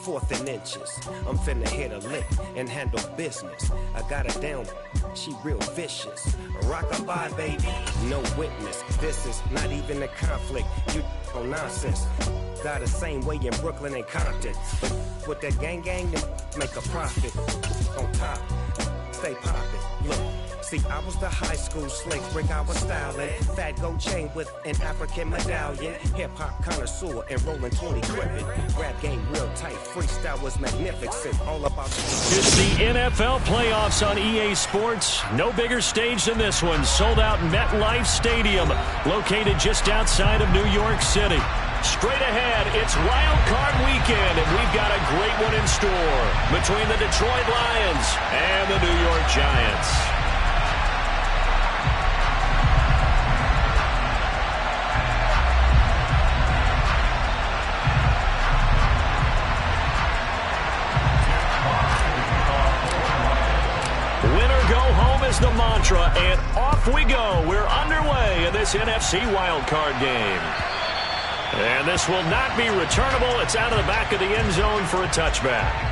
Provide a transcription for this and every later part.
4th and inches. I'm finna hit a lick and handle business. I got her down, she real vicious. Rock-a-bye, baby, no witness. This is not even a conflict. You on nonsense. Got the same way in Brooklyn and Compton. But with that gang, make a profit. On top, stay poppin'. Look. See, I was the high school slick brick I was styling. Fat gold chain with an African medallion. Hip-hop connoisseur and rolling 20 gripping. Rap game real tight, freestyle was magnificent. All about It's the NFL playoffs on EA Sports. No bigger stage than this one. Sold out MetLife Stadium, located just outside of New York City. Straight ahead, it's Wild Card Weekend, and we've got a great one in store between the Detroit Lions and the New York Giants. Is the mantra, and off we go. We're underway in this NFC wildcard game. And this will not be returnable. It's out of the back of the end zone for a touchback.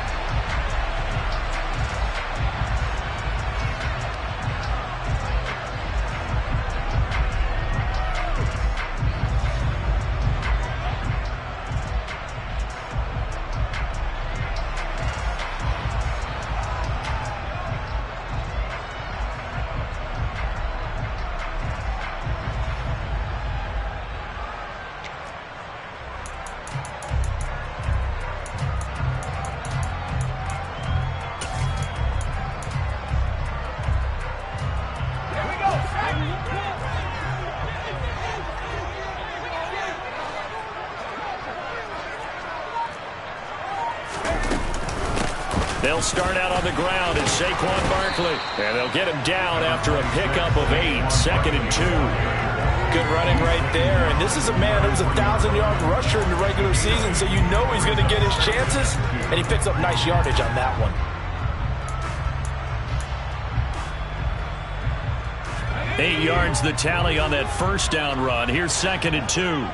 They'll start out on the ground as Saquon Barkley. And they'll get him down after a pickup of 8, 2nd and 2. Good running right there. And this is a man who's a 1,000-yard rusher in the regular season, so you know he's going to get his chances. And he picks up nice yardage on that one. 8 yards the tally on that first down run. Here's 2nd and 2.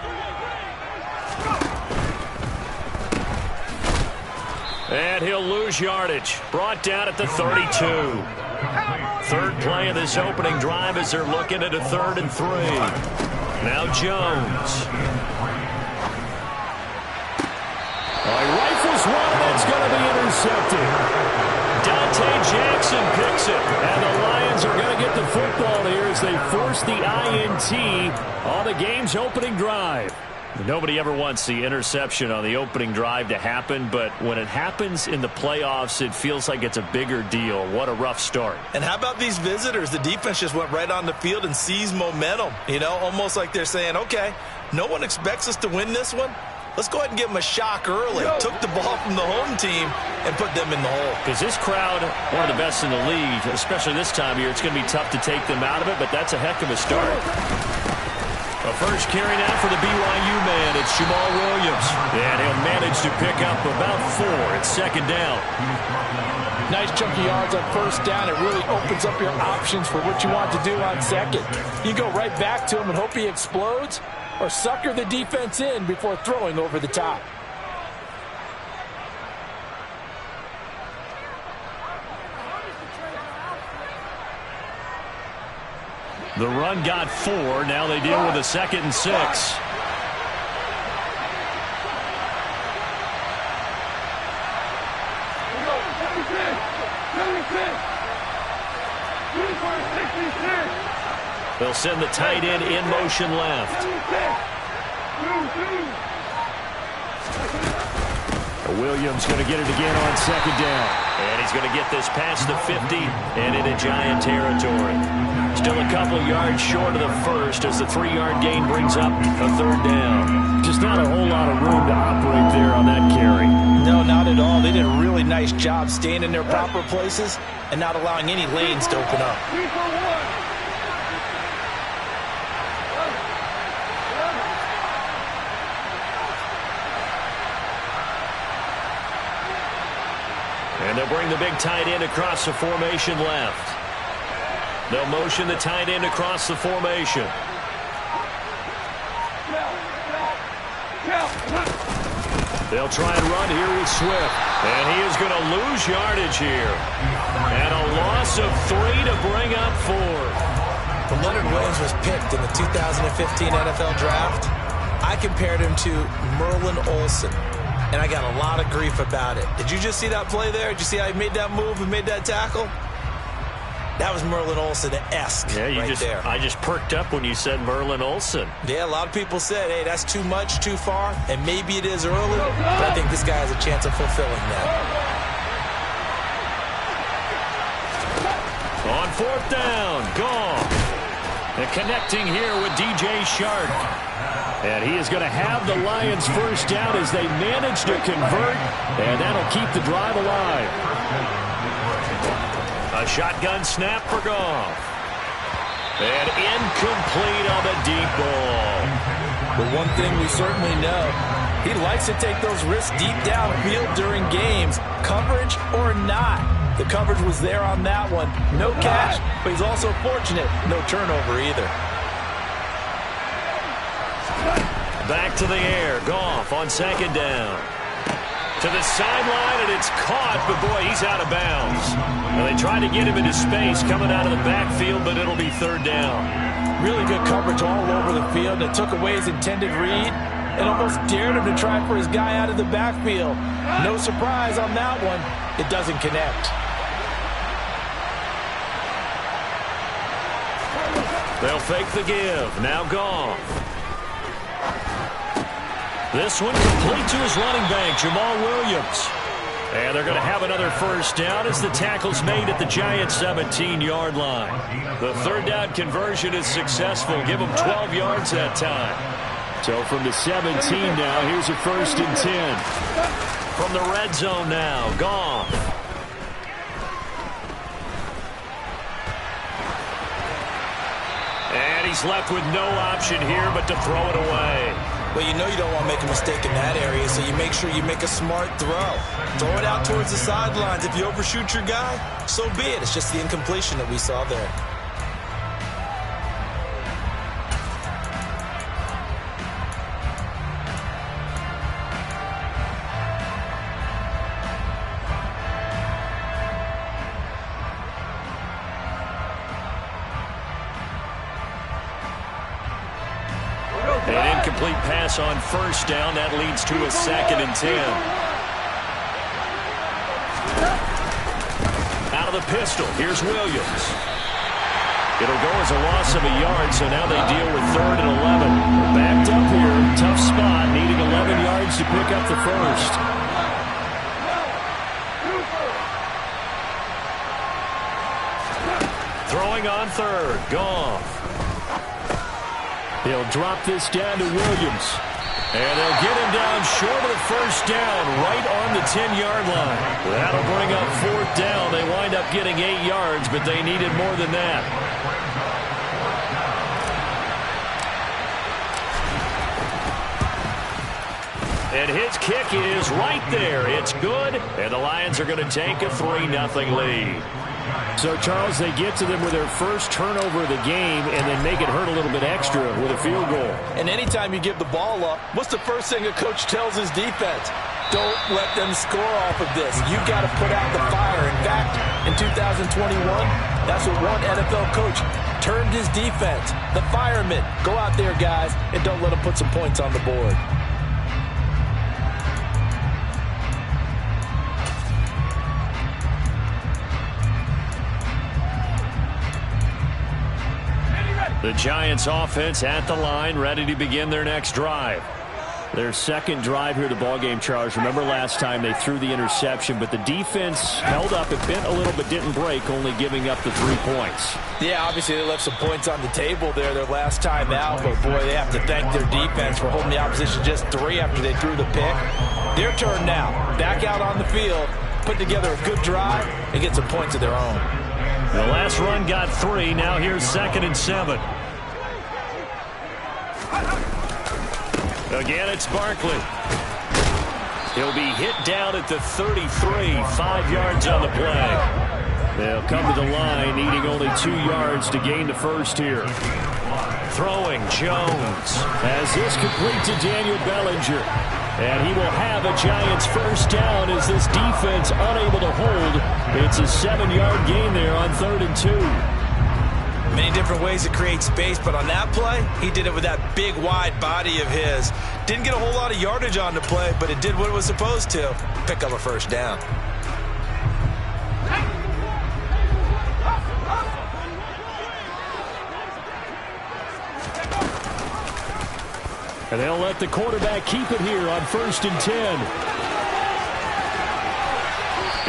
And he'll lose yardage. Brought down at the 32. Third play of this opening drive as they're looking at a 3rd and 3. Now Jones. He rifles one that's going to be intercepted. Dante Jackson picks it. And the Lions are going to get the football here as they force the INT on the game's opening drive. Nobody ever wants the interception on the opening drive to happen, but when it happens in the playoffs, it feels like it's a bigger deal. What a rough start. And how about these visitors? The defense just went right on the field and seized momentum. You know, almost like they're saying, okay, no one expects us to win this one. Let's go ahead and give them a shock early. Took the ball from the home team and put them in the hole. Is this crowd one of the best in the league, especially this time of year? It's going to be tough to take them out of it, but that's a heck of a start. A first carry now for the BYU man. It's Jamal Williams. And he'll manage to pick up about 4. It's 2nd down. Nice chunky yards on first down. It really opens up your options for what you want to do on second. You go right back to him and hope he explodes, or sucker the defense in before throwing over the top. The run got 4. Now they deal with a 2nd and 6. They'll send the tight end in motion left. Williams going to get it again on 2nd down. And he's going to get this past the 50 and into Giant territory. Still a couple yards short of the first as the 3-yard gain brings up a 3rd down. Just not a whole lot of room to operate there on that carry. No, not at all. They did a really nice job staying in their proper places and not allowing any lanes to open up. And they'll bring the big tight end across the formation left. They'll motion the tight end across the formation. They'll try and run here with Swift. And he is going to lose yardage here. And a loss of 3 to bring up 4. When Leonard Williams was picked in the 2015 NFL Draft, I compared him to Merlin Olsen. And I got a lot of grief about it. Did you just see that play there? Did you see how he made that move and made that tackle? That was Merlin Olsen-esque there. I just perked up when you said Merlin Olsen. Yeah, a lot of people said, hey, that's too much, too far, and maybe it is early, but I think this guy has a chance of fulfilling that. On 4th down, Goff. And connecting here with DJ Chark. And he is going to have the Lions first down as they manage to convert, and that'll keep the drive alive. A shotgun snap for Goff. And incomplete on the deep ball. But one thing we certainly know, he likes to take those risks deep downfield during games, coverage or not. The coverage was there on that one. No catch, but he's also fortunate. No turnover either. Back to the air. Goff on 2nd down. To the sideline, and it's caught, but boy, he's out of bounds. Now, they tried to get him into space coming out of the backfield, but it'll be 3rd down. Really good coverage all over the field. It took away his intended read and almost dared him to try for his guy out of the backfield. No surprise on that one. It doesn't connect. They'll fake the give. Now Goff. This one complete to his running back, Jamal Williams. And they're going to have another first down as the tackle's made at the Giants' 17-yard line. The 3rd down conversion is successful. Give them 12 yards that time. So from the 17 now, here's a 1st and 10. From the red zone now, Goff. And he's left with no option here but to throw it away. Well, you know you don't want to make a mistake in that area, so you make sure you make a smart throw. Throw it out towards the sidelines. If you overshoot your guy, so be it. It's just the incompletion that we saw there. An incomplete pass on 1st down. That leads to a 2nd and 10. Out of the pistol. Here's Williams. It'll go as a loss of a yard, so now they deal with 3rd and 11. Backed up here. Tough spot. Needing 11 yards to pick up the first. Throwing on 3rd. Goff. They'll drop this down to Williams. And they'll get him down short of the first down, right on the 10-yard line. That'll bring up 4th down. They wind up getting 8 yards, but they needed more than that. And his kick is right there. It's good, and the Lions are going to take a 3-0 lead. So, Charles, they get to them with their first turnover of the game and then make it hurt a little bit extra with a field goal. And anytime you give the ball up, what's the first thing a coach tells his defense? Don't let them score off of this. You've got to put out the fire. In fact, in 2021, that's what one NFL coach termed his defense. The firemen. Go out there, guys, and don't let them put some points on the board. The Giants offense at the line, ready to begin their next drive. Their 2nd drive here at the ballgame, Charles. Remember last time they threw the interception, but the defense held up. It bent a little but didn't break, only giving up the 3 points. Yeah, obviously they left some points on the table there their last time out, but boy, they have to thank their defense for holding the opposition just 3 after they threw the pick. Their turn now. Back out on the field, put together a good drive, and get some points of their own. The last run got 3. Now here's 2nd and 7. Again, it's Barkley. He'll be hit down at the 33, 5 yards on the play. They'll come to the line, needing only 2 yards to gain the first here. Throwing, Jones. As this complete to Daniel Bellinger. And he will have a Giants first down as this defense unable to hold. It's a 7-yard gain there on 3rd and 2. Many different ways to create space, but on that play, he did it with that big, wide body of his. Didn't get a whole lot of yardage on the play, but it did what it was supposed to. Pick up a first down. And they'll let the quarterback keep it here on 1st and 10.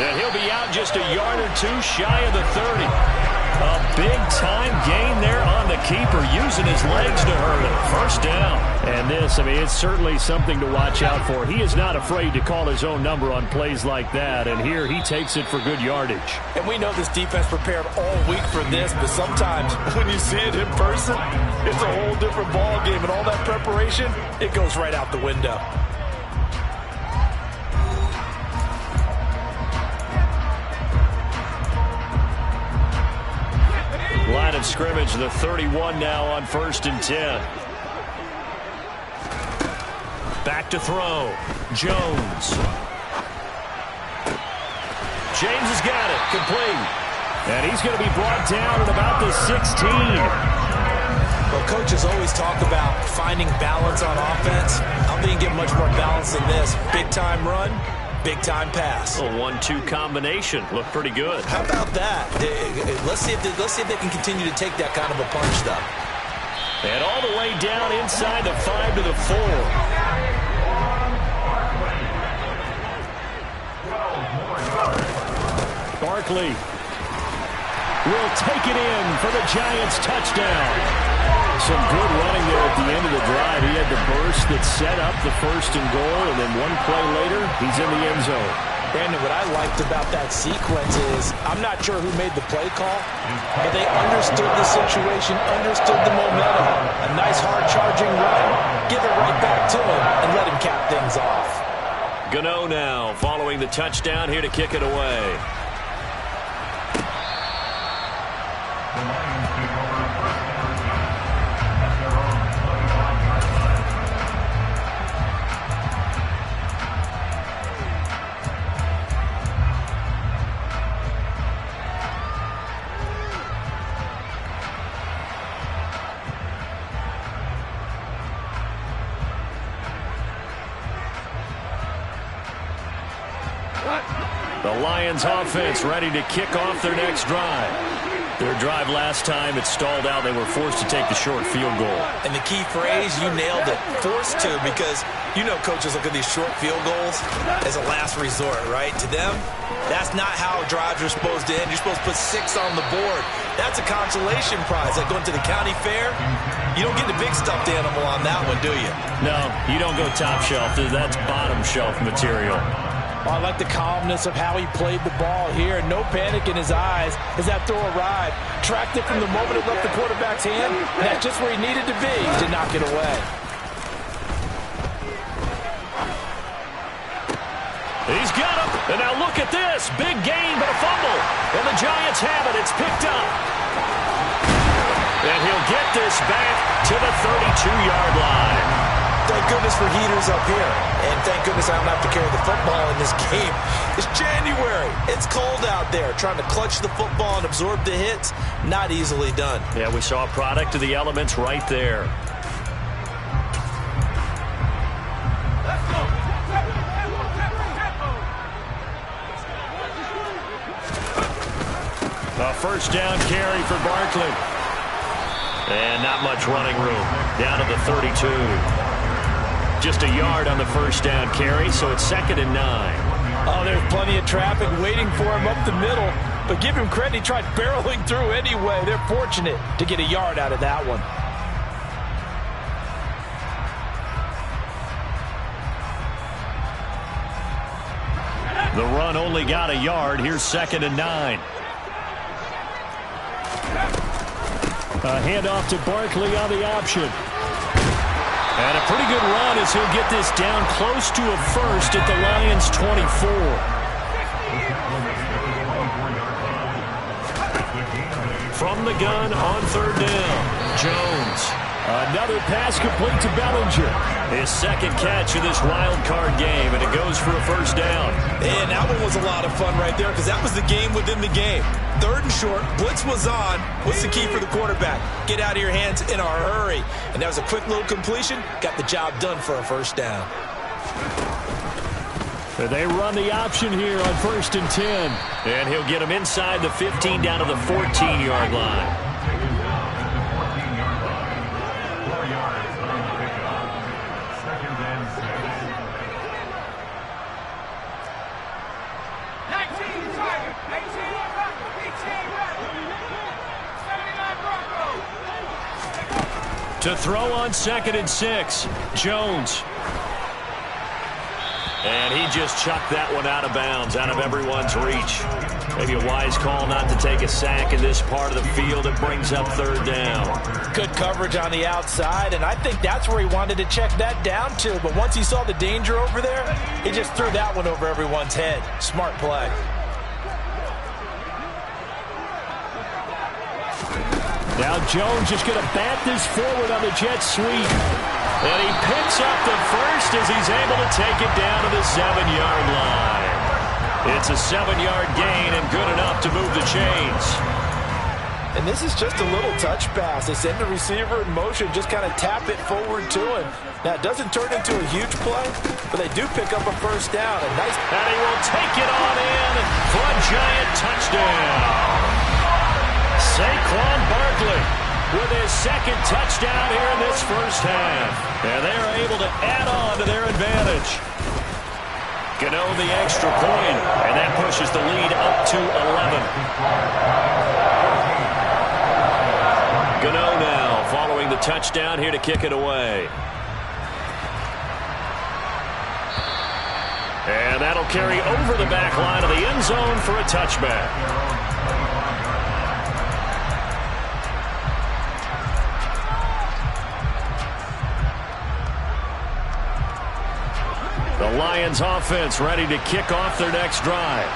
And he'll be out just a yard or two shy of the 30. A big-time gain there on the keeper, using his legs to hurt him. First down. And this, it's certainly something to watch out for. He is not afraid to call his own number on plays like that, and here he takes it for good yardage. And we know this defense prepared all week for this, but sometimes when you see it in person, it's a whole different ball game, and all that preparation, it goes right out the window. Line of scrimmage, the 31 now on 1st and 10. Back to throw. Jones. James has got it. Complete. And he's going to be brought down at about the 16. Well, coaches always talk about finding balance on offense. I don't think you get much more balance than this. Big-time run, big-time pass. A 1-2 combination. Looked pretty good. How about that? Let's see if they can continue to take that kind of a punch, though. And all the way down inside the 5 to the 4. Barkley will take it in for the Giants touchdown. Some good running there at the end of the drive. He had the burst that set up the 1st and goal, and then one play later, he's in the end zone. Brandon, what I liked about that sequence is I'm not sure who made the play call, but they understood the situation, understood the momentum. A nice hard-charging run, give it right back to him, and let him cap things off. Gano now following the touchdown here to kick it away. The Lions offense ready to kick off their next drive. Their drive last time, it stalled out. They were forced to take the short field goal. And the key phrase, you nailed it, forced to, because you know coaches look at these short field goals as a last resort, right? To them, that's not how drives are supposed to end. You're supposed to put 6 on the board. That's a consolation prize. Like going to the county fair, you don't get the big stuffed animal on that one, do you? No, you don't go top shelf. That's bottom shelf material. I like the calmness of how he played the ball here. No panic in his eyes as that throw arrived. Tracked it from the moment it left the quarterback's hand, and that's just where he needed to be to knock it away. He's got him, and now look at this. Big gain, but a fumble. And the Giants have it. It's picked up. And he'll get this back to the 32-yard line. Thank goodness for heaters up here. And thank goodness I don't have to carry the football in this game. It's January. It's cold out there. Trying to clutch the football and absorb the hits, not easily done. Yeah, we saw a product of the elements right there. A first down carry for Barkley. And not much running room. Down to the 32. Just a yard on the first down carry, so it's 2nd and 9. Oh, there's plenty of traffic waiting for him up the middle. But give him credit, he tried barreling through anyway. They're fortunate to get a yard out of that one. The run only got a yard. Here's 2nd and 9. A handoff to Barkley on the option. And a pretty good run as he'll get this down close to a first at the Lions' 24. From the gun on 3rd down, Jones. Another pass complete to Bellinger. His second catch in this wild card game, and it goes for a first down. And that one was a lot of fun right there because that was the game within the game. 3rd and short, blitz was on. What's the key for the quarterback? Get out of your hands in a hurry. And that was a quick little completion. Got the job done for a first down. They run the option here on 1st and 10. And he'll get him inside the 15 down to the 14-yard line. To throw on 2nd and 6, Jones. And he just chucked that one out of bounds, out of everyone's reach. Maybe a wise call not to take a sack in this part of the field. It brings up 3rd down. Good coverage on the outside, and I think that's where he wanted to check that down to. But once he saw the danger over there, he just threw that one over everyone's head. Smart play. Now Jones is going to bat this forward on the jet sweep. And he picks up the first as he's able to take it down to the 7-yard line. It's a 7-yard gain and good enough to move the chains. And this is just a little touch pass. They send the receiver in motion, just kind of tap it forward to him. Now, it doesn't turn into a huge play, but they do pick up a first down. And he will take it on in for a giant touchdown. Saquon Barkley with his 2nd touchdown here in this first half. And they're able to add on to their advantage. Gano the extra point, and that pushes the lead up to 11. Gano now following the touchdown here to kick it away. And that'll carry over the back line of the end zone for a touchback. The Lions offense ready to kick off their next drive.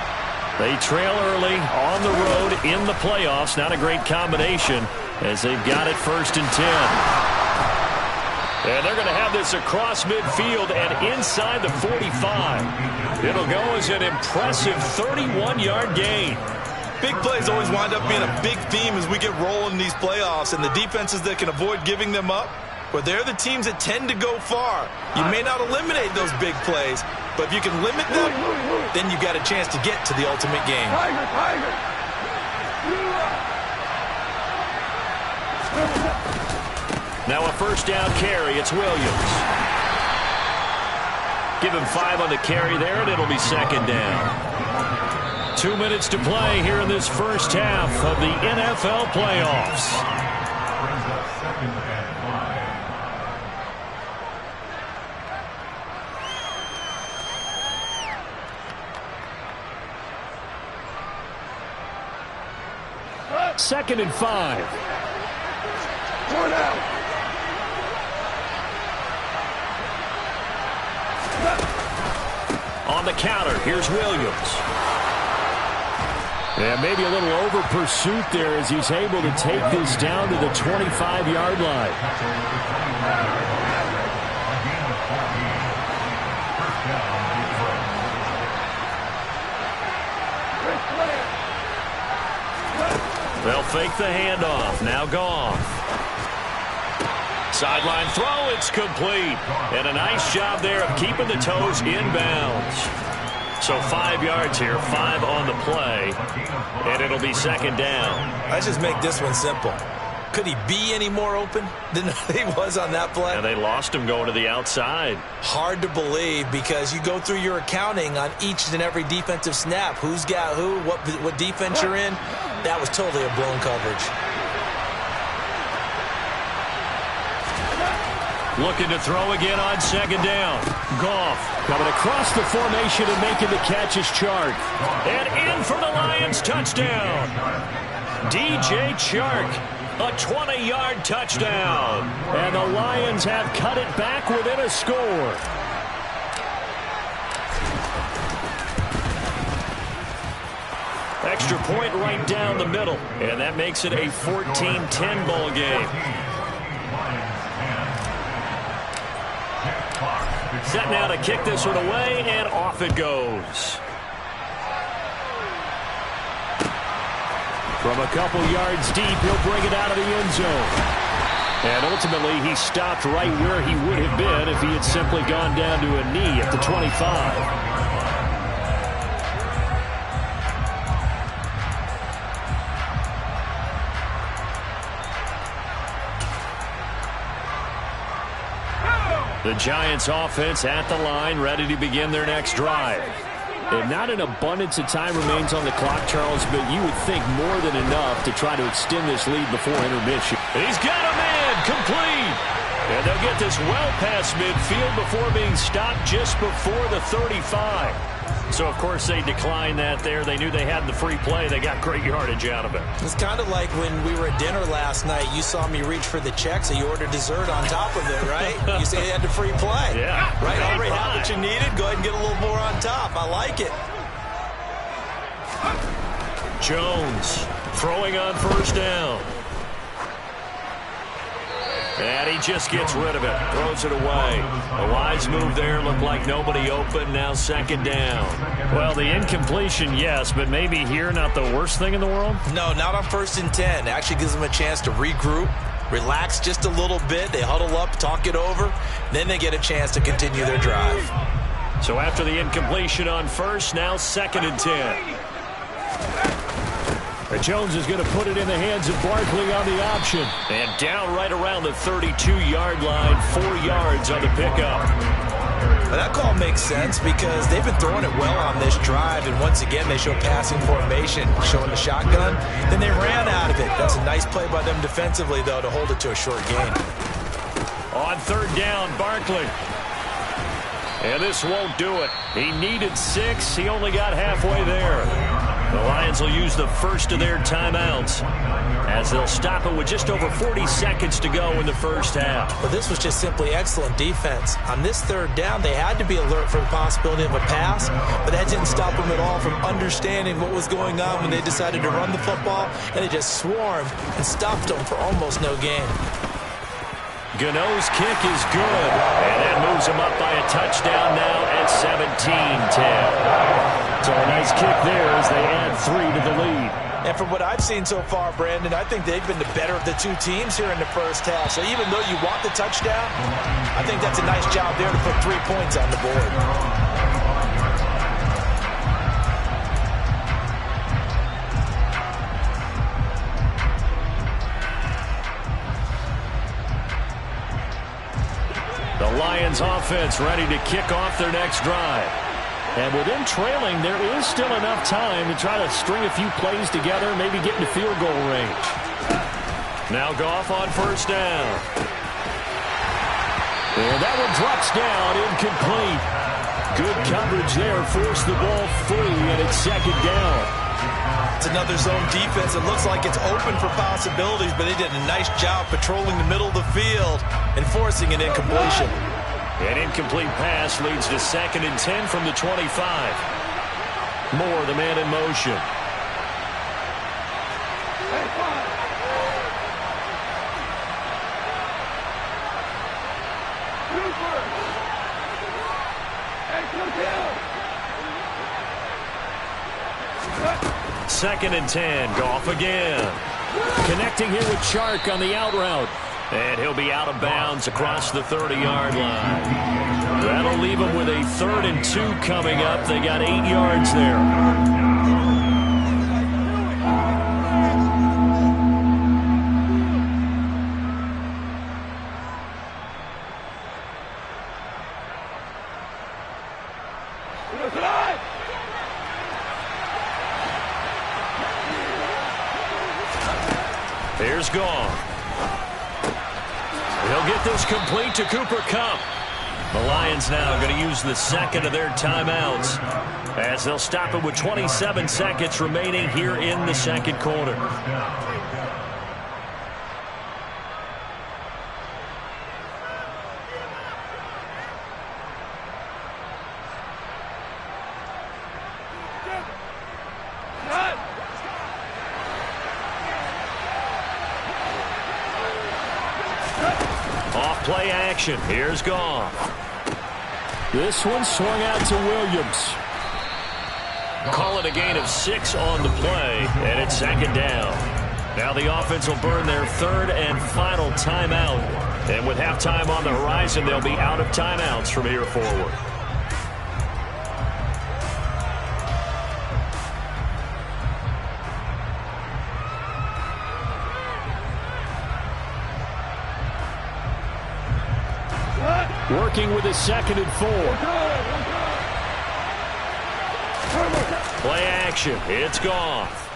They trail early on the road in the playoffs. Not a great combination as they've got it 1st and 10. And they're going to have this across midfield and inside the 45. It'll go as an impressive 31-yard gain. Big plays always wind up being a big theme as we get rolling in these playoffs, and the defenses that can avoid giving them up, but they're the teams that tend to go far. You may not eliminate those big plays, but if you can limit them, then you've got a chance to get to the ultimate game. Now a first down carry. It's Williams. Give him 5 on the carry there, and it'll be 2nd down. 2 minutes to play here in this first half of the NFL playoffs. Second and 5. On the counter, here's Williams. Yeah, maybe a little over pursuit there as he's able to take this down to the 25-yard line. They'll fake the handoff. Now Goff. Sideline throw. It's complete. And a nice job there of keeping the toes in bounds. So 5 yards here, 5 on the play. And it'll be 2nd down. Let's just make this one simple. Could he be any more open than he was on that play? And they lost him going to the outside. Hard to believe because you go through your accounting on each and every defensive snap. Who's got who, what defense you're in. That was totally a blown coverage. Looking to throw again on 2nd down. Goff coming across the formation and making the catch is Chark. And in for the Lions touchdown. DJ Chark, a 20-yard touchdown. And the Lions have cut it back within a score. Extra point right down the middle. And that makes it a 14-10 ball game. Set now to kick this one away, and off it goes. From a couple yards deep, he'll bring it out of the end zone. And ultimately, he stopped right where he would have been if he had simply gone down to a knee at the 25. The Giants offense at the line, ready to begin their next drive. And not an abundance of time remains on the clock, Charles, but you would think more than enough to try to extend this lead before intermission. He's got a man, complete. And they'll get this well past midfield before being stopped just before the 35. So, of course, they declined that there. They knew they had the free play. They got great yardage out of it. It's kind of like when we were at dinner last night. You saw me reach for the check, so you ordered dessert on top of it, right? You said you had the free play. Yeah. Right? Already had what you needed. Go ahead and get a little more on top. I like it. Jones throwing on first down. And he just gets rid of it. Throws it away. A wise move there. Looked like nobody open. Now second down. Well, the incompletion, yes, but maybe here not the worst thing in the world? No, not on 1st and 10. Actually gives them a chance to regroup, relax just a little bit. They huddle up, talk it over. Then they get a chance to continue their drive. So after the incompletion on first, now 2nd and 10. Jones is going to put it in the hands of Barkley on the option. And down right around the 32-yard line, 4 yards on the pickup. Well, that call makes sense because they've been throwing it well on this drive. And once again, they show passing formation, showing the shotgun. Then they ran out of it. That's a nice play by them defensively, though, to hold it to a short gain. On 3rd down, Barkley. And this won't do it. He needed 6. He only got halfway there. The Lions will use the first of their timeouts as they'll stop it with just over 40 seconds to go in the first half. But this was just simply excellent defense. On this 3rd down, they had to be alert for the possibility of a pass, but that didn't stop them at all from understanding what was going on when they decided to run the football, and they just swarmed and stopped them for almost no gain. Gano's kick is good, and that moves him up by a touchdown now at 17-10. So a nice kick there as they add 3 to the lead. And from what I've seen so far, Brandon, I think they've been the better of the two teams here in the first half. So even though you want the touchdown, I think that's a nice job there to put 3 points on the board. The Lions offense ready to kick off their next drive. And with them trailing, there is still enough time to try to string a few plays together, maybe get into field goal range. Now Goff on first down. And that one drops down, incomplete. Good coverage there, forced the ball free, and it's 2nd down. It's another zone defense. It looks like it's open for possibilities, but they did a nice job patrolling the middle of the field and forcing an incompletion. An incomplete pass leads to 2nd and 10 from the 25. Moore, the man in motion. Second and 10, Goff again. Connecting here with Chark on the out route. And he'll be out of bounds across the 30-yard line. That'll leave him with a 3rd and 2 coming up. They got 8 yards there. Here's Goff. He'll get this complete to Cooper Kupp. The Lions now going to use the 2nd of their timeouts as they'll stop it with 27 seconds remaining here in the 2nd quarter. Off play action. Here's Goff. This one swung out to Williams. Call it a gain of 6 on the play, and it's second down. Now the offense will burn their third and final timeout. And with halftime on the horizon, they'll be out of timeouts from here forward. Working with a 2nd and 4. Play action. It's Goff.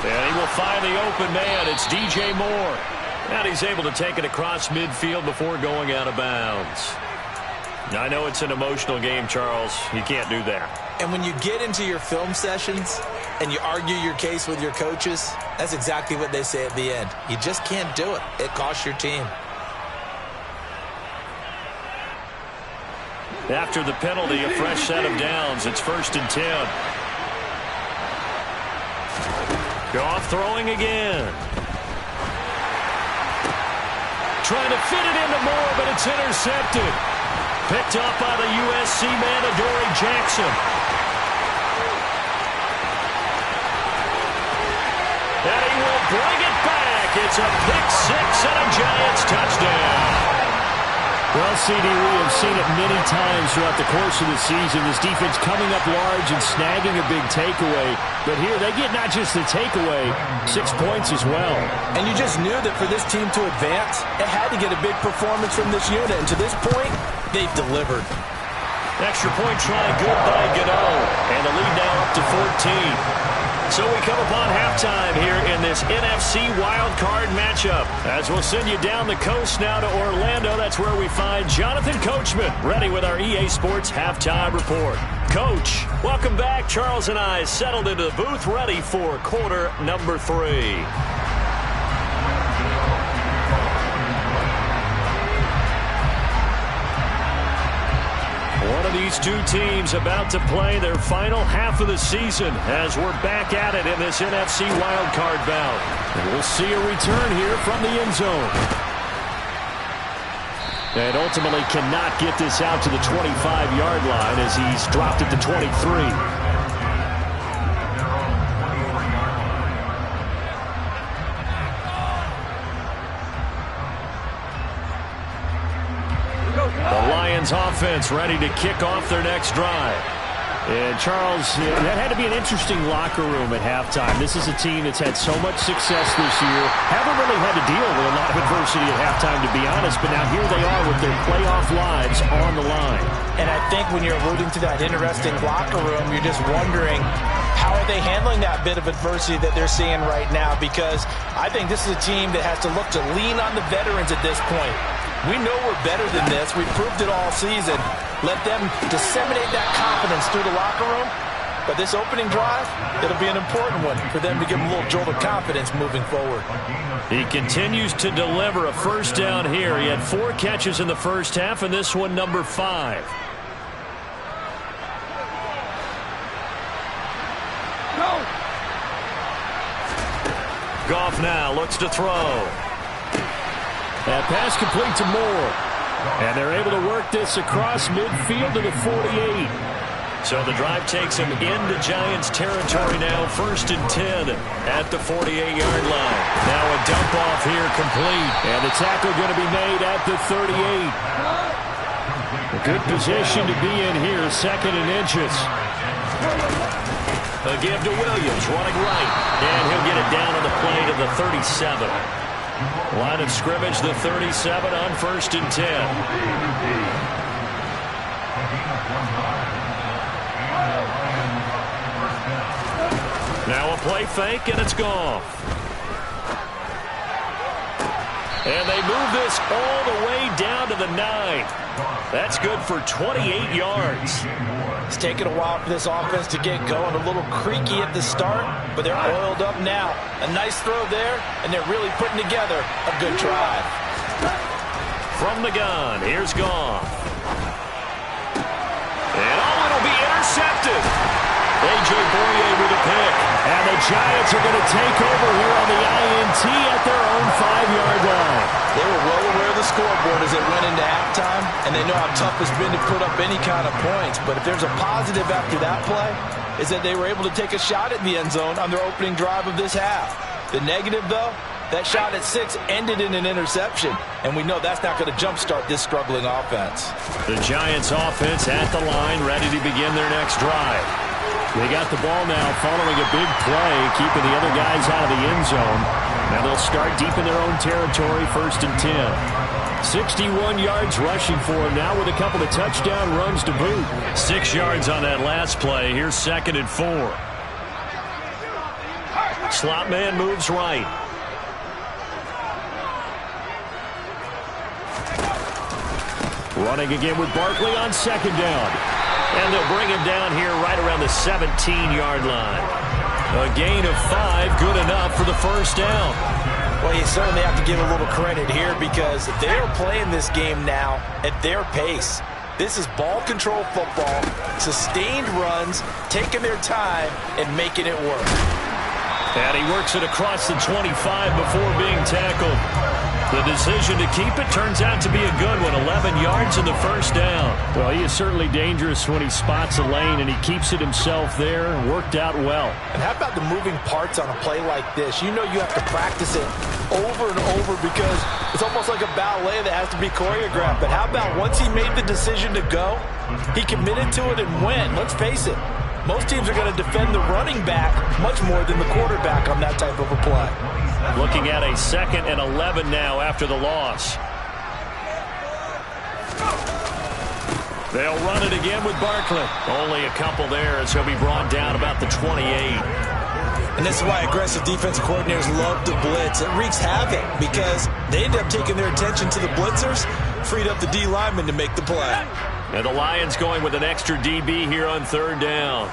And he will find the open man. It's DJ Moore. And he's able to take it across midfield before going out of bounds. I know it's an emotional game, Charles. You can't do that. And when you get into your film sessions and you argue your case with your coaches, that's exactly what they say at the end. You just can't do it. It costs your team. After the penalty, a fresh set of downs. It's 1st and 10. Goff throwing again. Trying to fit it into Moore, but it's intercepted. Picked up by the USC man, Adoree Jackson. And he will bring it back. It's a pick-6 and a Giants touchdown. Well, CD, we have seen it many times throughout the course of the season. This defense coming up large and snagging a big takeaway. But here, they get not just the takeaway, 6 points as well. And you just knew that for this team to advance, it had to get a big performance from this unit. And to this point, they've delivered. Extra point try good by Gano. And the lead now up to 14. So we come upon halftime here in this NFC wildcard matchup. As we'll send you down the coast now to Orlando, that's where we find Jonathan Coachman, ready with our EA Sports Halftime Report. Coach, welcome back. Charles and I settled into the booth, ready for quarter number 3. One of these two teams about to play their final half of the season as we're back at it in this NFC wildcard bout. And we'll see a return here from the end zone. And ultimately cannot get this out to the 25-yard line as he's dropped it to 23. Offense ready to kick off their next drive. And Charles, that had to be an interesting locker room at halftime. This is a team that's had so much success this year. Haven't really had to deal with a lot of adversity at halftime, to be honest. But now here they are with their playoff lives on the line. And I think when you're alluding to that interesting locker room, you're just wondering, how are they handling that bit of adversity that they're seeing right now? Because I think this is a team that has to look to lean on the veterans at this point. We know we're better than this. We've proved it all season. Let them disseminate that confidence through the locker room. But this opening drive, it'll be an important one for them to give them a little jolt of confidence moving forward. He continues to deliver a first down here. He had 4 catches in the first half, and this one number 5. Goff now looks to throw. That pass complete to Moore. And they're able to work this across midfield to the 48. So the drive takes him into Giants territory now. 1st and 10 at the 48-yard line. Now a dump off here complete. And the tackle going to be made at the 38. A good position to be in here. 2nd and inches. A give to Williams running right. And he'll get it down on the play to the 37. Line of scrimmage, the 37 on 1st and 10. Now a play fake, and it's Goff. And they move this all the way down to the 9. That's good for 28 yards. It's taken a while for this offense to get going. A little creaky at the start, but they're oiled up now. A nice throw there, and they're really putting together a good drive. From the gun, here's Goff. And it'll be intercepted. A.J. Boye with a pick. And the Giants are going to take over here on the INT at their own 5-yard line. They were well aware of the the scoreboard as they went into halftime, and they know how tough it's been to put up any kind of points. But if there's a positive after that play, is that they were able to take a shot at the end zone on their opening drive of this half. The negative, though, that shot at 6 ended in an interception, and we know that's not going to jumpstart this struggling offense. The Giants offense at the line, ready to begin their next drive. They got the ball now following a big play, keeping the other guys out of the end zone. Now they'll start deep in their own territory, 1st and 10. 61 yards rushing for him now with a couple of touchdown runs to boot. 6 yards on that last play. Here's 2nd and 4. Slot man moves right. Running again with Barkley on 2nd down. And they'll bring him down here right around the 17-yard line. A gain of 5, good enough for the 1st down. Well, you certainly have to give a little credit here because they're playing this game now at their pace. This is ball control football, sustained runs, taking their time, and making it work. And he works it across the 25 before being tackled. The decision to keep it turns out to be a good one. 11 yards in the 1st down. Well, he is certainly dangerous when he spots a lane, and he keeps it himself there. Worked out well. And how about the moving parts on a play like this? You know you have to practice it over and over because it's almost like a ballet that has to be choreographed. But how about once he made the decision to go, he committed to it and went. Let's face it. Most teams are going to defend the running back much more than the quarterback on that type of a play. Looking at a 2nd and 11 now after the loss. They'll run it again with Barkley. Only a couple there as he'll be brought down about the 28. And this is why aggressive defensive coordinators love to blitz. It wreaks havoc because they end up taking their attention to the blitzers, freed up the D lineman to make the play. And the Lions going with an extra DB here on 3rd down.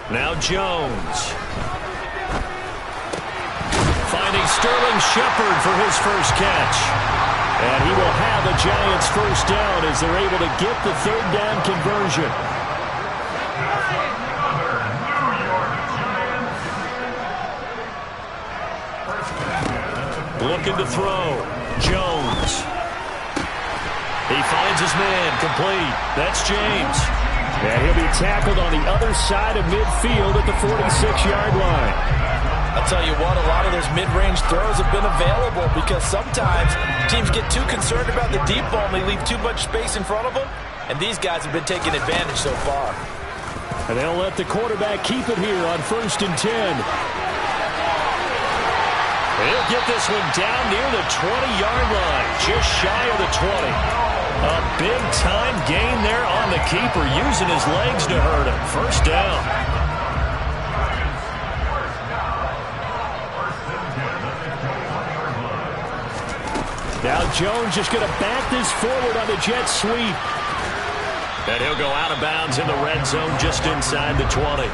Now Jones. Finding Sterling Shepard for his first catch. And he will have a Giants 1st down as they're able to get the 3rd down conversion. Looking to throw. Jones. He finds his man, complete. That's James. And he'll be tackled on the other side of midfield at the 46-yard line. I'll tell you what, a lot of those mid-range throws have been available because sometimes teams get too concerned about the deep ball and they leave too much space in front of them, and these guys have been taking advantage so far. And they'll let the quarterback keep it here on 1st and 10. He'll get this one down near the 20-yard line, just shy of the 20. A big-time gain there on the keeper, using his legs to hurt him. 1st down. Now Jones just going to back this forward on the jet sweep. And he'll go out of bounds in the red zone just inside the 20.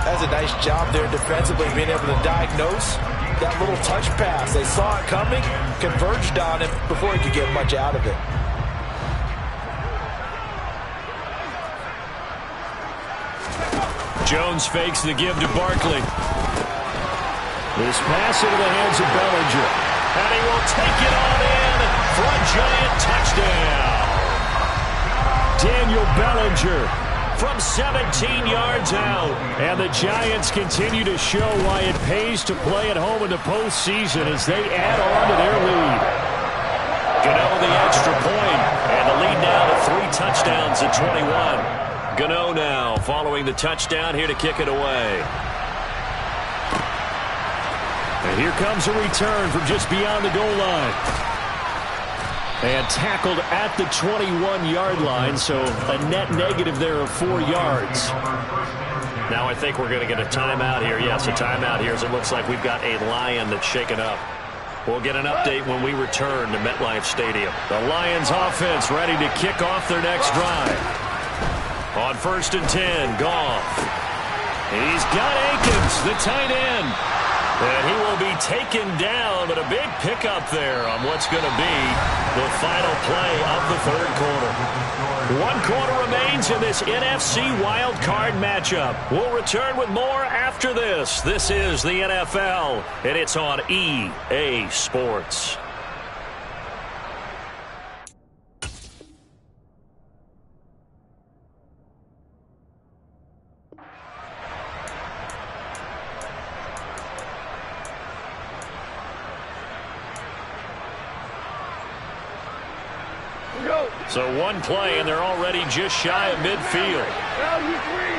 That's a nice job there defensively, being able to diagnose that little touch pass. They saw it coming, converged on him before he could get much out of it. Jones fakes the give to Barkley. This pass into the hands of Bellinger. And he will take it on in for a Giant touchdown. Daniel Bellinger from 17 yards out. And the Giants continue to show why it pays to play at home in the postseason as they add on to their lead. Gano the extra point, and the lead now to 3 touchdowns at 21. Gano now following the touchdown here to kick it away. And here comes a return from just beyond the goal line. And tackled at the 21-yard line, so a net negative there of 4 yards. Now I think we're going to get a timeout here. Yes, a timeout here as it looks like we've got a Lion that's shaken up. We'll get an update when we return to MetLife Stadium. The Lions offense ready to kick off their next drive. On 1st and 10, Goff. He's got Akins, the tight end. And he will be taken down, but a big pickup there on what's going to be the final play of the third quarter. 1 quarter remains in this NFC Wild Card matchup. We'll return with more after this. This is the NFL, and it's on EA Sports. So 1 play, and they're already just shy of midfield. Value three.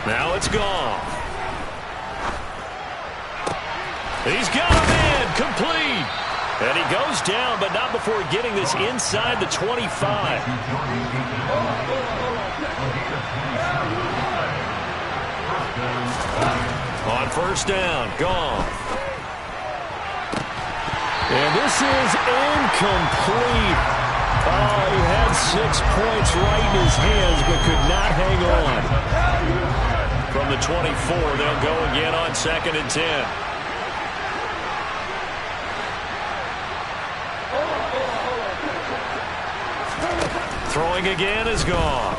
Now it's gone. He's got him in, complete. And he goes down, but not before getting this inside the 25. On first down, gone. And this is incomplete. Oh, he had 6 points right in his hands, but could not hang on. From the 24, they'll go again on 2nd and 10. Throwing again is gone.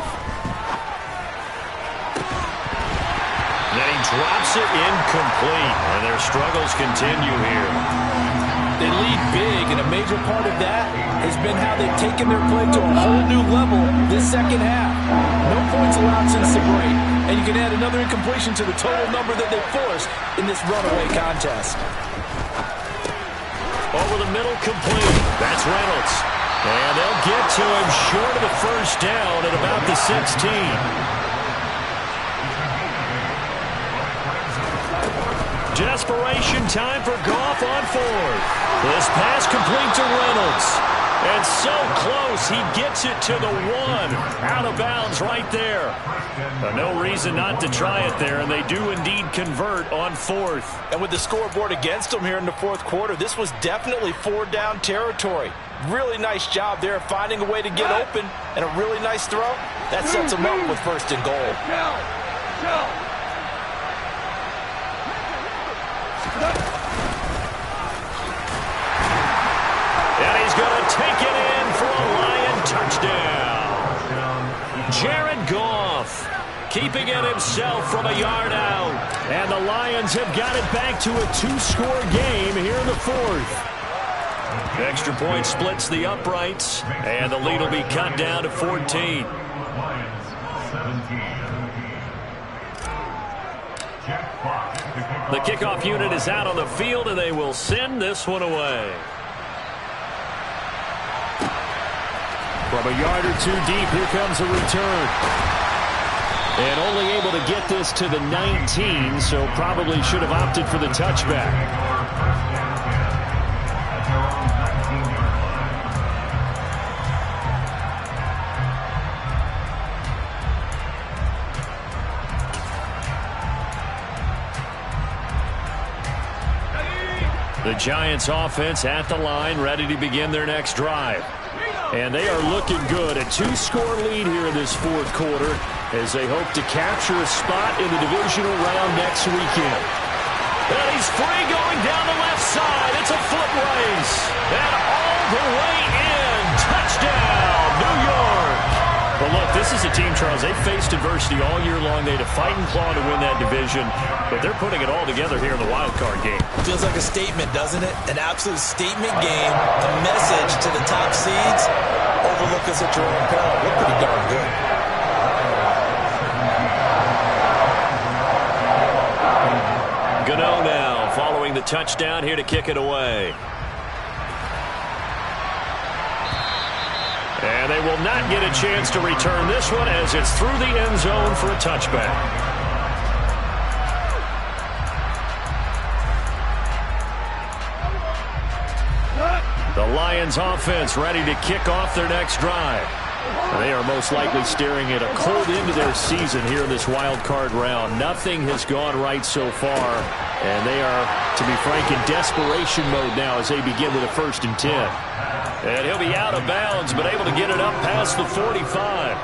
Then he drops it incomplete, and their struggles continue here. They lead big, and a major part of that has been how they've taken their play to a whole new level this second half. No points allowed since the break, and you can add another incompletion to the total number that they forced in this runaway contest. Over the middle, complete. That's Reynolds. And they'll get to him short of the first down at about the 16. Desperation time for Goff on 4th. This pass complete to Reynolds. And so close, he gets it to the 1. Out of bounds right there. No reason not to try it there, and they do indeed convert on 4th. And with the scoreboard against them here in the 4th quarter, this was definitely 4-down territory. Really nice job there finding a way to get open, and a really nice throw. That sets them up with 1st and goal. And he's going to take it in for a Lion touchdown. Jared Goff keeping it himself from a yard out. And the Lions have got it back to a 2-score game here in the 4th. Extra point splits the uprights, and the lead will be cut down to 14. The kickoff unit is out on the field, and they will send this one away. From a yard or 2 deep, here comes a return. And only able to get this to the 19, so probably should have opted for the touchback. The Giants offense at the line, ready to begin their next drive. And they are looking good. A 2-score lead here in this 4th quarter as they hope to capture a spot in the divisional round next weekend. And he's free going down the left side. It's a foot race. And all the way in. Touchdown, New York. Well, look, this is a team, Charles, they faced adversity all year long. They had to fight and claw to win that division, but they're putting it all together here in the wild card game. Feels like a statement, doesn't it? An absolute statement game, a message to the top seeds. Overlook us at your own peril. We're pretty darn good. Gano now following the touchdown here to kick it away. And they will not get a chance to return this one as it's through the end zone for a touchback. The Lions offense ready to kick off their next drive. They are most likely staring at a cold end to their season here in this wild card round. Nothing has gone right so far, and they are, to be frank, in desperation mode now as they begin with a 1st and 10. And he'll be out of bounds, but able to get it up past the 45.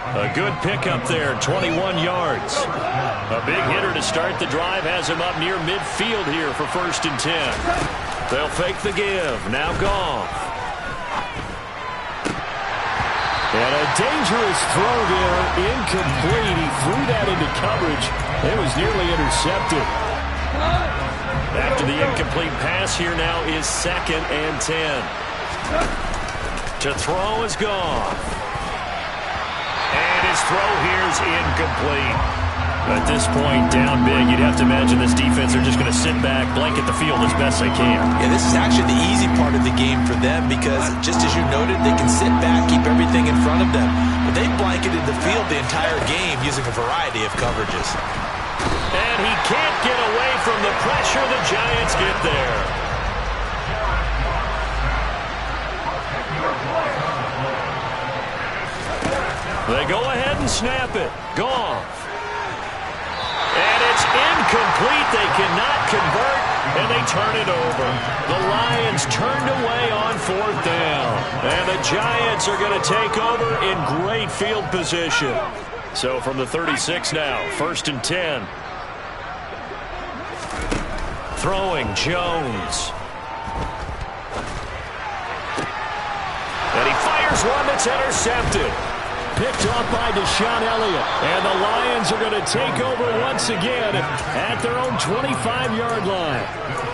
A good pickup there, 21 yards. A big hitter to start the drive has him up near midfield here for 1st and 10. They'll fake the give. Now Goff. And a dangerous throw there, incomplete. He threw that into coverage. It was nearly intercepted. After the incomplete pass, here now is 2nd and 10. To throw is Goff. And his throw here is incomplete. At this point, down big, you'd have to imagine this defense are just going to sit back, blanket the field as best they can. Yeah, this is actually the easy part of the game for them because, just as you noted, they can sit back, keep everything in front of them. But they blanketed the field the entire game using a variety of coverages. And he can't get away from the pressure. The Giants get there. They go ahead and snap it. Goff. And it's incomplete. They cannot convert, and they turn it over. The Lions turned away on 4th down. And the Giants are going to take over in great field position. So from the 36 now, 1st and 10. Throwing Jones. And he fires one that's intercepted. Picked off by Deshaun Elliott. And the Lions are going to take over once again at their own 25-yard line.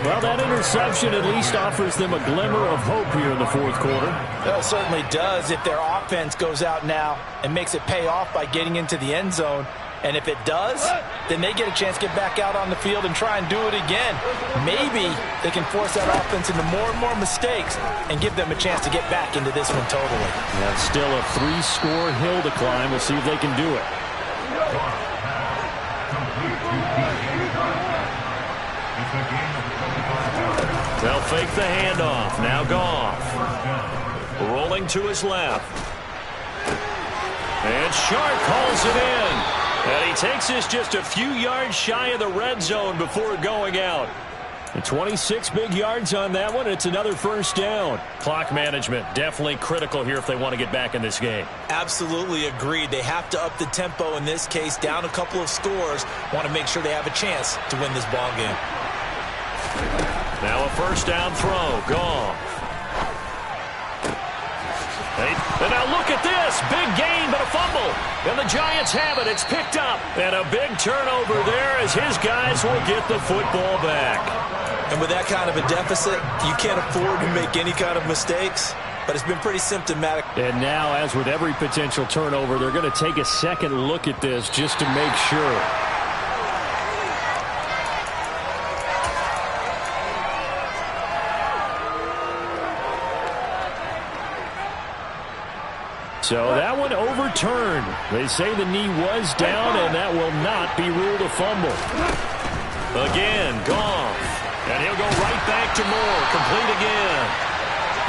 Well, that interception at least offers them a glimmer of hope here in the 4th quarter. Well, it certainly does if their offense goes out now and makes it pay off by getting into the end zone. And if it does, then they get a chance to get back out on the field and try and do it again. Maybe they can force that offense into more and more mistakes and give them a chance to get back into this one totally. Yeah, still a 3-score hill to climb. We'll see if they can do it. They'll fake the handoff. Now Goff. Rolling to his left. And Shark hauls it in. And he takes this just a few yards shy of the red zone before going out. And 26 big yards on that one. It's another 1st down. Clock management definitely critical here if they want to get back in this game. Absolutely agreed. They have to up the tempo in this case, down a couple of scores. Want to make sure they have a chance to win this ball game. Now a 1st down throw. Goff. And now look at this. Big gain, but a fumble. And the Giants have it. It's picked up. And a big turnover there as his guys will get the football back. And with that kind of a deficit, you can't afford to make any kind of mistakes. But it's been pretty symptomatic. And now, as with every potential turnover, they're going to take a second look at this just to make sure. So that one overturned. They say the knee was down, and that will not be ruled a fumble. Again, Goff. And he'll go right back to Moore. Complete again.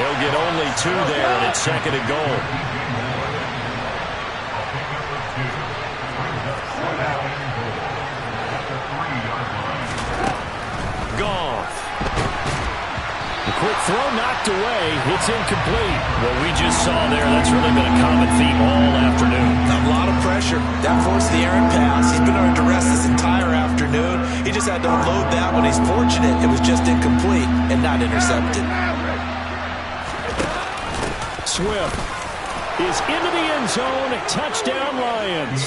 He'll get only 2 there, and it's 2nd and goal. Goff. The quick throw knocked away. It's incomplete. What we just saw there, that's really been a common theme all afternoon. A lot of pressure. That forced the errant pass. He's been under duress this entire afternoon. He just had to unload that one. He's fortunate it was just incomplete and not intercepted. Swift is into the end zone. Touchdown, Lions.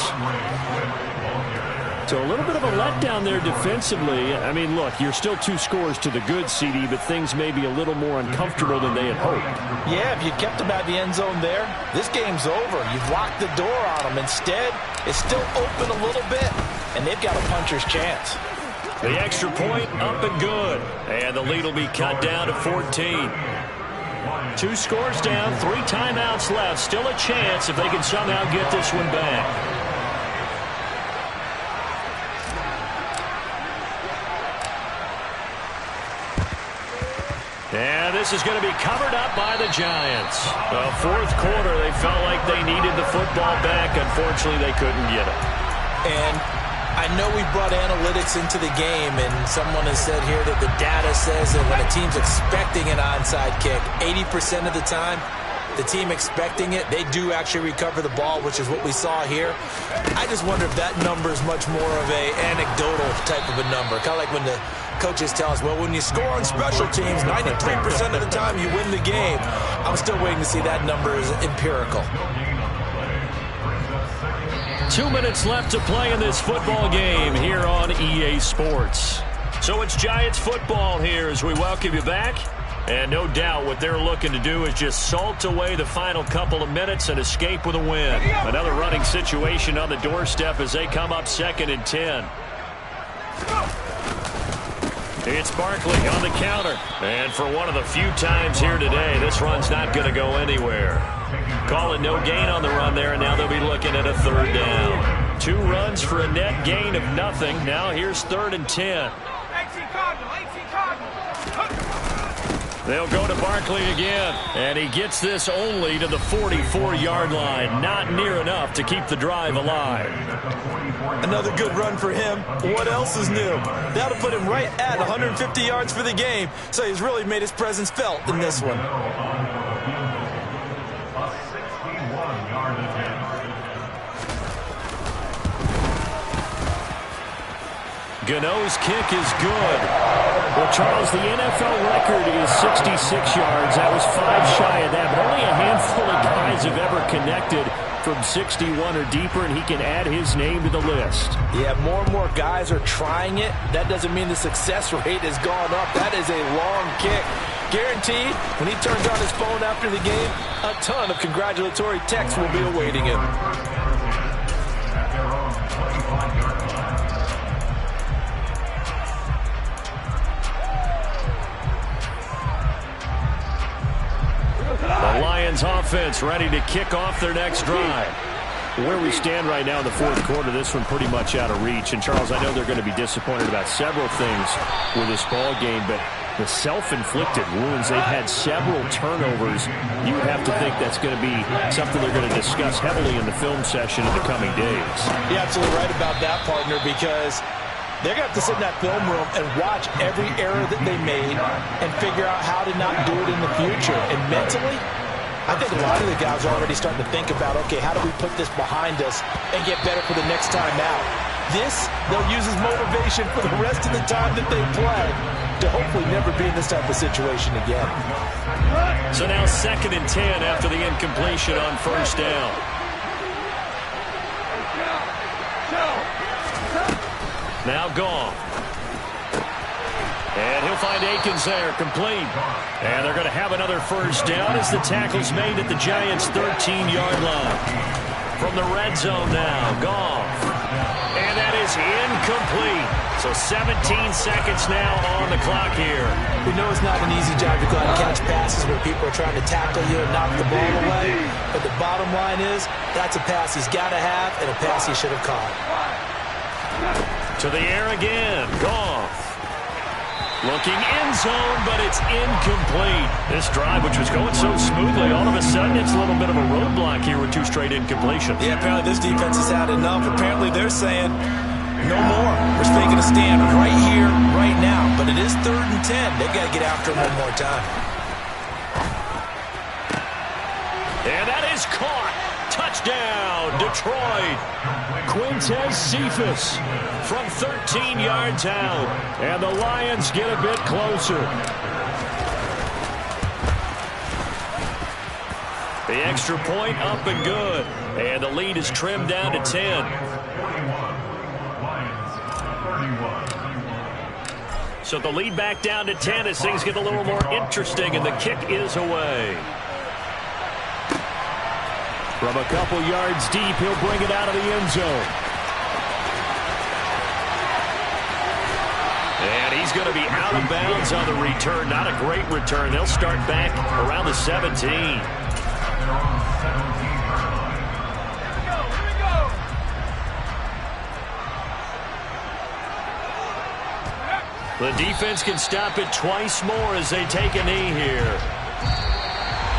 So a little bit of a letdown there defensively. I mean, look, you're still 2 scores to the good, CD, but things may be a little more uncomfortable than they had hoped. Yeah, if you kept them at the end zone there, this game's over. You've locked the door on them. Instead, it's still open a little bit, and they've got a puncher's chance. The extra point up and good. And the lead will be cut down to 14. 2 scores down, 3 timeouts left. Still a chance if they can somehow get this one back. And this is going to be covered up by the Giants. Well, 4th quarter, they felt like they needed the football back. Unfortunately, they couldn't get it. And I know we brought analytics into the game, and someone has said here that the data says that when a team's expecting an onside kick, 80% of the time, the team expecting it, they do actually recover the ball, which is what we saw here. I just wonder if that number is much more of a anecdotal type of a number. Kind of like when the coaches tell us, well, when you score on special teams, 93% of the time you win the game. I'm still waiting to see that number is empirical. 2 minutes left to play in this football game here on EA Sports. So it's Giants football here as we welcome you back. And no doubt what they're looking to do is just salt away the final couple of minutes and escape with a win. Another running situation on the doorstep as they come up 2nd and 10. It's Barkley on the counter. And for one of the few times here today, this run's not going to go anywhere. Call it no gain on the run there, and now they'll be looking at a 3rd down. 2 runs for a net gain of nothing. Now here's 3rd and 10. They'll go to Barkley again, and he gets this only to the 44-yard line. Not near enough to keep the drive alive. Another good run for him. What else is new? That'll put him right at 150 yards for the game, so he's really made his presence felt in this one. Gano's kick is good. Well, Charles, the NFL record is 66 yards. That was 5 shy of that, but only a handful of guys have ever connected from 61 or deeper, and he can add his name to the list. Yeah, more and more guys are trying it. That doesn't mean the success rate has gone up. That is a long kick. Guaranteed, when he turns on his phone after the game, a ton of congratulatory texts will be awaiting him. The Lions offense ready to kick off their next drive. Where we stand right now in the 4th quarter, this one pretty much out of reach. And, Charles, I know they're going to be disappointed about several things with this ball game, but the self-inflicted wounds, they've had several turnovers. You would have to think that's going to be something they're going to discuss heavily in the film session in the coming days. You're absolutely right about that, partner, because they're going to have to sit in that film room and watch every error that they made and figure out how to not do it in the future. And mentally, I think a lot of the guys are already starting to think about, okay, how do we put this behind us and get better for the next time out? This, they'll use as motivation for the rest of the time that they play to hopefully never be in this type of situation again. So now 2nd and 10 after the incompletion on 1st down. Now Goff. And he'll find Akins there, complete. And they're going to have another 1st down as the tackle's made at the Giants' 13-yard line. From the red zone now, Goff. And that is incomplete. So 17 seconds now on the clock here. We know it's not an easy job to go out and catch passes where people are trying to tackle you and knock the ball away. But the bottom line is, that's a pass he's got to have and a pass he should have caught. To the air again, Goff. Looking end zone, but it's incomplete. This drive, which was going so smoothly, all of a sudden it's a little bit of a roadblock here with 2 straight incompletions. Yeah, apparently this defense has had enough. Apparently they're saying, no more. We're taking a stand right here, right now. But it is 3rd and 10. They've got to get after him one more time. And that is caught. Touchdown, Detroit. Quintez Cephus from 13 yards out. And the Lions get a bit closer. The extra point up and good. And the lead is trimmed down to 10. So the lead back down to 10 as things get a little more interesting, and the kick is away. From a couple yards deep, he'll bring it out of the end zone. And he's going to be out of bounds on the return. Not a great return. They'll start back around the 17. The defense can stop it twice more as they take a knee here.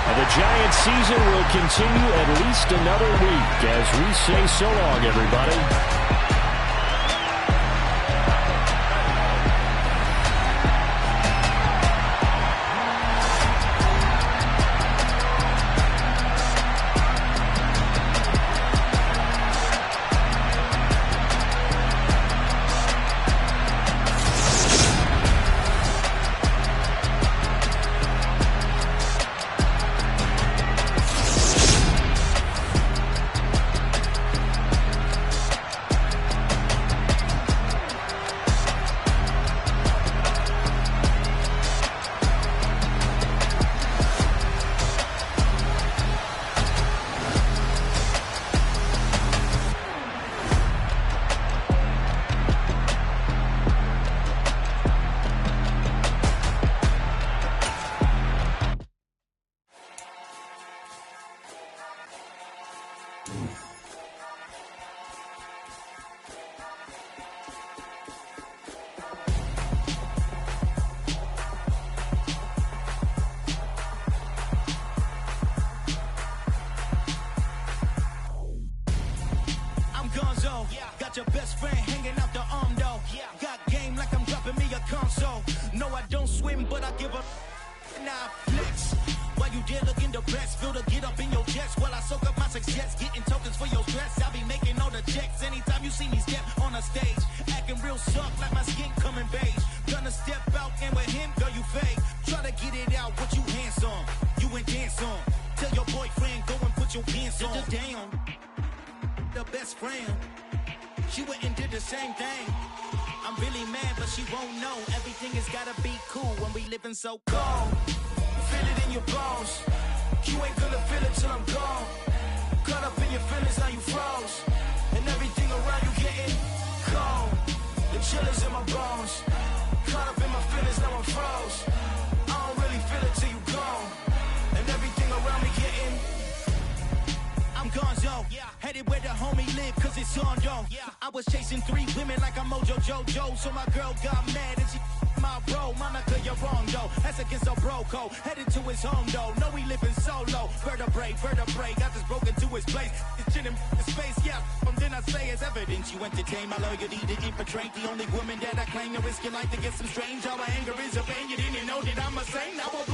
And the Giants season will continue at least another week as we say so long, everybody. swim, but I give up. Now flex. While you there looking the best, feel the get up in your chest. While I soak up my success, getting tokens for your stress. I be making all the checks anytime you see me step on a stage. Acting real soft like my skin coming beige. Gonna step out and with him, girl, you fake. Try to get it out, what you hands on? You ain't dance on. Tell your boyfriend, go and put your pants on. Down, the best friend. She went and did the same thing. I'm really mad, but she won't know. Everything has gotta be cool when we living so cold. Feel it in your bones. You ain't gonna feel it till I'm gone. Caught up in your feelings, now you froze. And everything around you getting cold. The chill is in my bones. Caught up in my feelings, now I'm froze. I don't really feel it till you gone. And everything around me getting I'm gonzo, headed where the homie live, cause it's on, yo. I was chasing 3 women like I'm Mojo Jojo, so my girl got mad and she my bro. Monica, you're wrong, though. That's against our bro code. Headed to his home, though. No, he living solo. Vertebrae, got this broken to his place. It's in him, space, yeah. From then I say it's evidence. You entertain my loyalty to infiltrate. The only woman that I claim to risk your life to get some strange. All my anger is a pain. You didn't know that I'm a saint. I won't